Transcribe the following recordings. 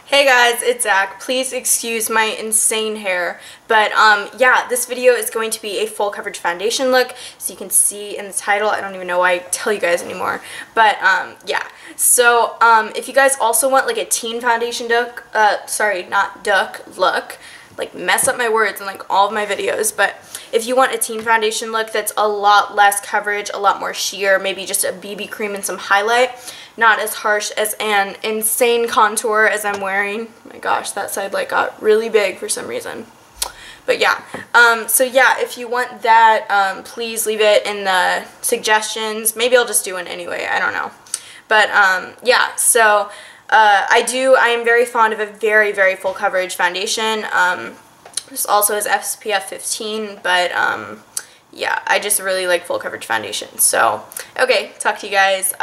Hey guys, it's Zach. Please excuse my insane hair, but yeah, this video is going to be a full coverage foundation look, so you can see in the title. I don't even know why I tell you guys anymore, but yeah. So if you guys also want like a teen foundation look, look, like mess up my words in like all of my videos, but if you want a teen foundation look that's a lot less coverage, a lot more sheer, maybe just a BB cream and some highlight, not as harsh as an insane contour as I'm wearing. Oh my gosh, that side light got really big for some reason. But yeah, so yeah, if you want that, please leave it in the suggestions. Maybe I'll just do one anyway, I don't know. But yeah, so I am very fond of a very, very full coverage foundation. This also has SPF 15, but yeah, I just really like full coverage foundation. So, okay, talk to you guys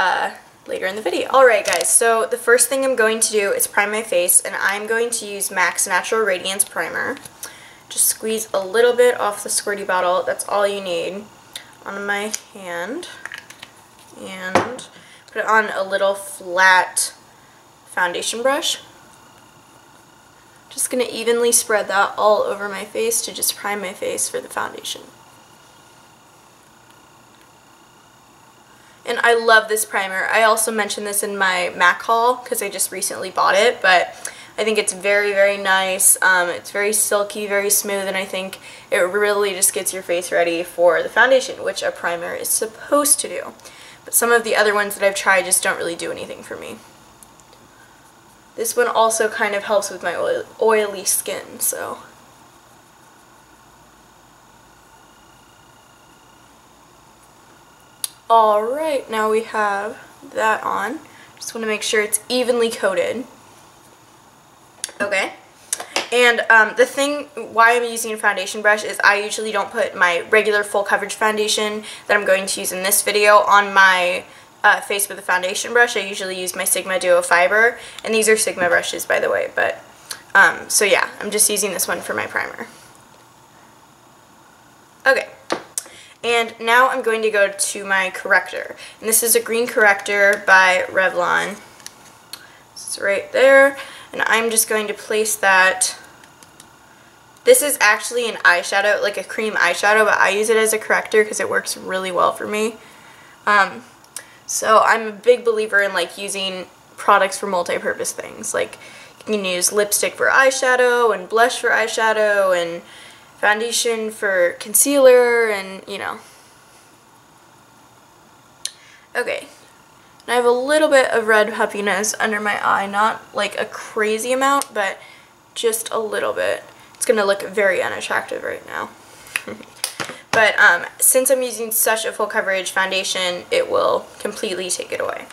later in the video. Alright guys, so the first thing I'm going to do is prime my face, and I'm going to use MAC's Natural Radiance Primer. Just squeeze a little bit off the squirty bottle, that's all you need, on my hand, and put it on a little flat foundation brush. Just going to evenly spread that all over my face to just prime my face for the foundation. And I love this primer. I also mentioned this in my MAC haul because I just recently bought it, but I think it's very, very nice. It's very silky, very smooth, and I think it really just gets your face ready for the foundation, which a primer is supposed to do. But some of the other ones that I've tried just don't really do anything for me. This one also kind of helps with my oily skin, so. Alright, now we have that on. Just want to make sure it's evenly coated. Okay. And the thing why I'm using a foundation brush is I usually don't put my regular full coverage foundation that I'm going to use in this video on my face with a foundation brush. I usually use my Sigma Duo Fiber, and these are Sigma brushes, by the way, but so yeah, I'm just using this one for my primer. Okay, and now I'm going to go to my corrector, and this is a green corrector by Revlon. It's right there, and I'm just going to place that. This is actually an eyeshadow, like a cream eyeshadow, but I use it as a corrector because it works really well for me. So I'm a big believer in like using products for multi-purpose things. Like you can use lipstick for eyeshadow and blush for eyeshadow and foundation for concealer, and you know. Okay, and I have a little bit of red puppiness under my eye, not like a crazy amount, but just a little bit. It's gonna look very unattractive right now. But since I'm using such a full coverage foundation, it will completely take it away.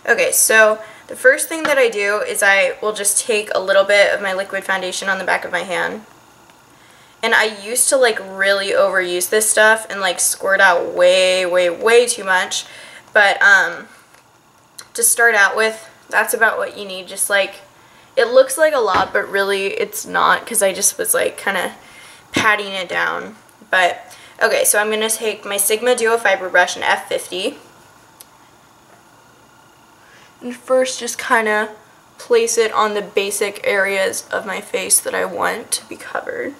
Okay, so the first thing that I do is I will just take a little bit of my liquid foundation on the back of my hand. And I used to like really overuse this stuff and like squirt out way, way, way too much. But to start out with, that's about what you need. Just like, it looks like a lot, but really it's not, because I just was like kind of patting it down. But, okay, so I'm going to take my Sigma Duo Fiber brush in F50. And first just kind of place it on the basic areas of my face that I want to be covered.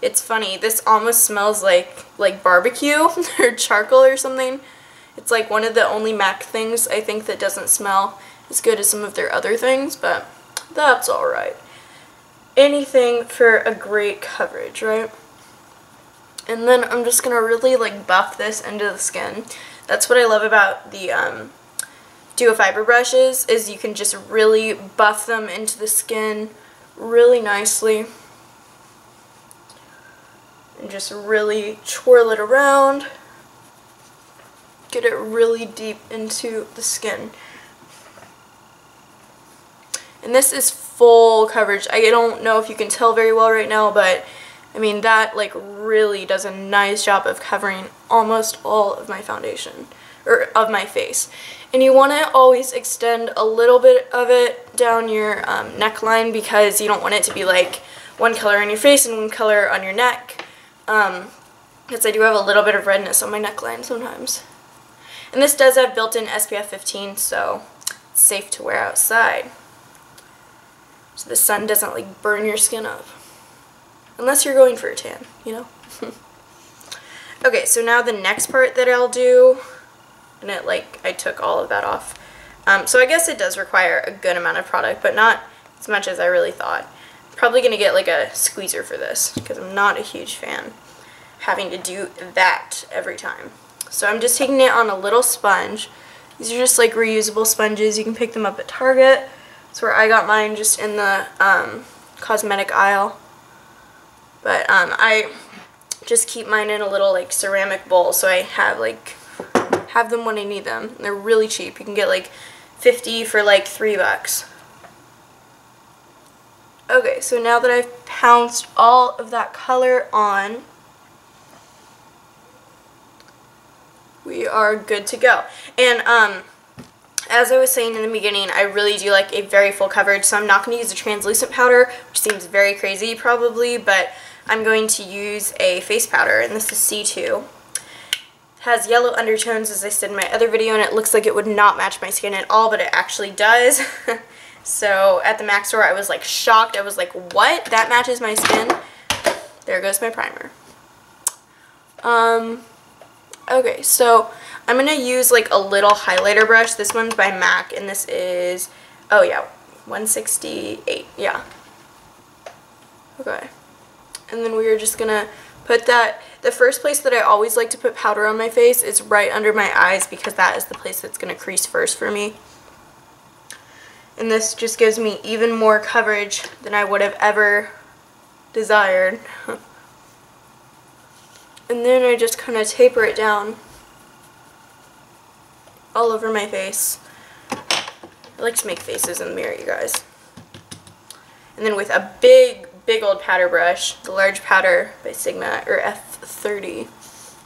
It's funny, this almost smells like barbecue or charcoal or something. It's like one of the only MAC things I think that doesn't smell as good as some of their other things, but that's alright. Anything for a great coverage, right? And then I'm just gonna really like buff this into the skin. That's what I love about the Duo Fiber brushes, is you can just really buff them into the skin really nicely. And just really twirl it around. Get it really deep into the skin. And this is full coverage. I don't know if you can tell very well right now, but I mean that like really does a nice job of covering almost all of my foundation, or of my face. And you want to always extend a little bit of it down your neckline, because you don't want it to be like one color on your face and one color on your neck, because I do have a little bit of redness on my neckline sometimes. And this does have built-in SPF 15, so it's safe to wear outside. So the sun doesn't like burn your skin up. Unless you're going for a tan, you know? Okay, so now the next part that I'll do, and I took all of that off. So I guess it does require a good amount of product, but not as much as I really thought. Probably going to get like a squeezer for this because I'm not a huge fan having to do that every time. So I'm just taking it on a little sponge. These are just like reusable sponges. You can pick them up at Target. That's where I got mine, just in the cosmetic aisle. But I just keep mine in a little like ceramic bowl, so I have them when I need them. They're really cheap. You can get like 50 for like $3. Okay, so now that I've pounced all of that color on, we are good to go. And as I was saying in the beginning, I really do like a very full coverage, so I'm not going to use a translucent powder, which seems very crazy probably, but I'm going to use a face powder, and this is C2. It has yellow undertones, as I said in my other video, and it looks like it would not match my skin at all, but it actually does. So at the MAC store, I was like shocked. I was like, what? That matches my skin? There goes my primer. Okay, so I'm going to use like a little highlighter brush. This one's by MAC, and this is, oh yeah, 168, yeah. Okay. And then we are just going to put that, the first place that I always like to put powder on my face is right under my eyes, because that is the place that's going to crease first for me. And this just gives me even more coverage than I would have ever desired. And then I just kind of taper it down all over my face. I like to make faces in the mirror, you guys. And then with a big old powder brush, the large powder by Sigma, or F30,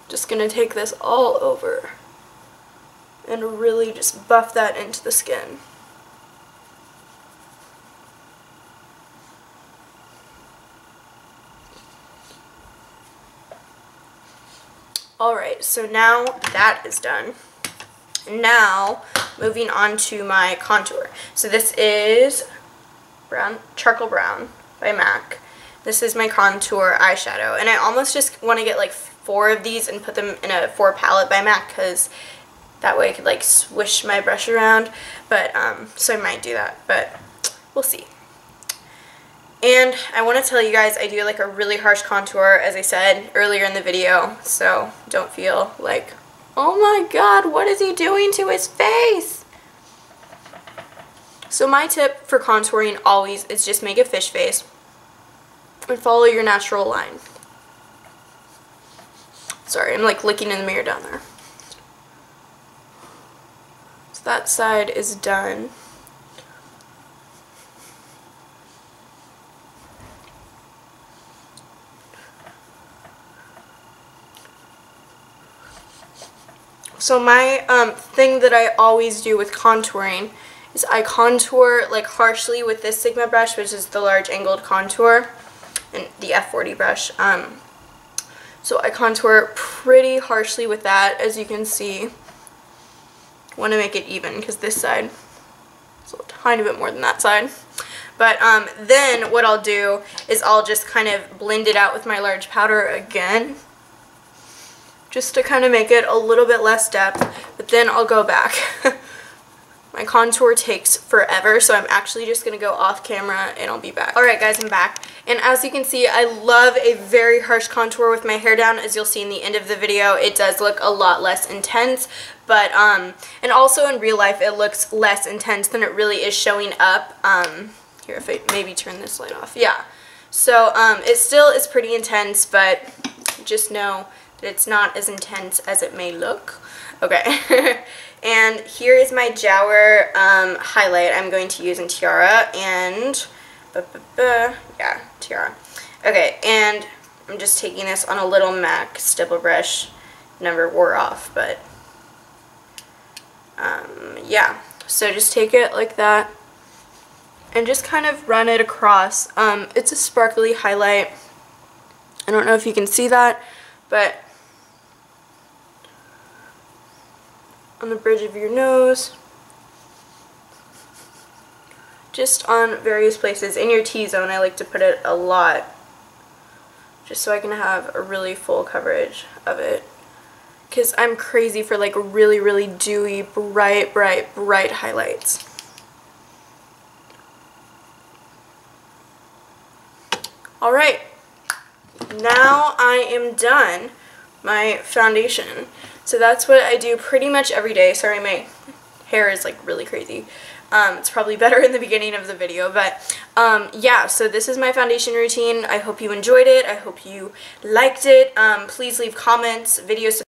just gonna take this all over and really just buff that into the skin. Alright, so now that is done. Now, moving on to my contour. So this is Charcoal Brown by MAC. This is my contour eyeshadow. And I almost just want to get like 4 of these and put them in a 4 palette by MAC, because that way I could like swish my brush around. But, so I might do that, but we'll see. And I want to tell you guys, I do like a really harsh contour, as I said earlier in the video, so don't feel like, oh my god, what is he doing to his face? So my tip for contouring always is just make a fish face and follow your natural line. Sorry, I'm like looking in the mirror down there. So that side is done. So my thing that I always do with contouring is I contour like harshly with this Sigma brush, which is the large angled contour, and the F40 brush. So I contour pretty harshly with that, as you can see. I want to make it even because this side is a tiny bit more than that side. But then what I'll do is I'll just kind of blend it out with my large powder again, just to kind of make it a little bit less depth, but then I'll go back. My contour takes forever, so I'm actually just going to go off camera and I'll be back. Alright guys, I'm back. And as you can see, I love a very harsh contour with my hair down. As you'll see in the end of the video, it does look a lot less intense, but, and also in real life, it looks less intense than it really is showing up. Here, if I maybe turn this light off. Yeah. So, it still is pretty intense, but just know that it's not as intense as it may look. Okay. And here is my Joure highlight I'm going to use in Tiare, and yeah, Tiare. Okay, and I'm just taking this on a little MAC stipple brush. Never wore off, but yeah. So just take it like that and just kind of run it across. It's a sparkly highlight. I don't know if you can see that, but on the bridge of your nose, just on various places. In your T-zone, I like to put it a lot, just so I can have a really full coverage of it. Because I'm crazy for like really, really dewy, bright highlights. Alright, now I am done my foundation. So that's what I do pretty much every day. Sorry, my hair is like really crazy. It's probably better in the beginning of the video, but yeah, so this is my foundation routine. I hope you enjoyed it. I hope you liked it. Please leave comments, video suggestions.